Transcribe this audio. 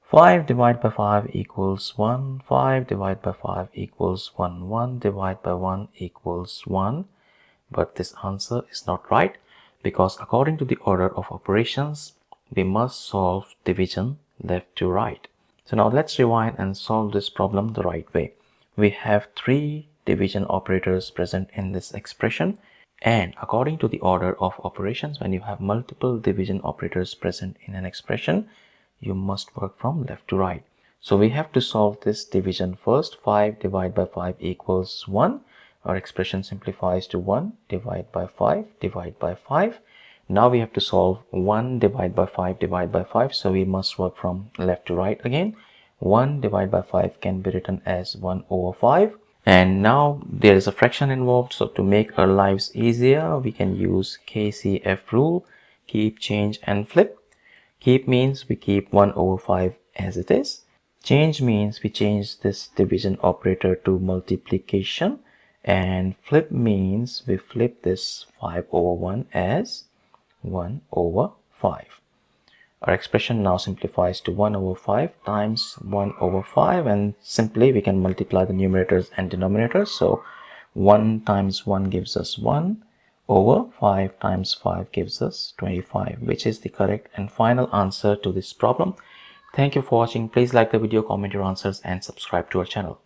5 divided by 5 equals 1, 5 divided by 5 equals 1, 1 divided by 1 equals 1. But this answer is not right, because according to the order of operations, we must solve division left to right. So now let's rewind and solve this problem the right way. We have 3 division operators present in this expression, and according to the order of operations, when you have multiple division operators present in an expression, you must work from left to right. So we have to solve this division first. 5 divided by 5 equals 1. Our expression simplifies to 1 divided by 5 divided by 5. Now we have to solve 1 divided by 5 divided by 5. So we must work from left to right again. 1 divided by 5 can be written as 1 over 5. And now there is a fraction involved. So to make our lives easier, we can use KCF rule. Keep, change and flip. Keep means we keep 1 over 5 as it is. Change means we change this division operator to multiplication. And flip means we flip this 5 over 1 as 1 over 5. Our expression now simplifies to 1 over 5 times 1 over 5, and simply we can multiply the numerators and denominators. So 1 times 1 gives us 1 over 5 times 5 gives us 25, which is the correct and final answer to this problem. Thank you for watching. Please like the video, comment your answers and subscribe to our channel.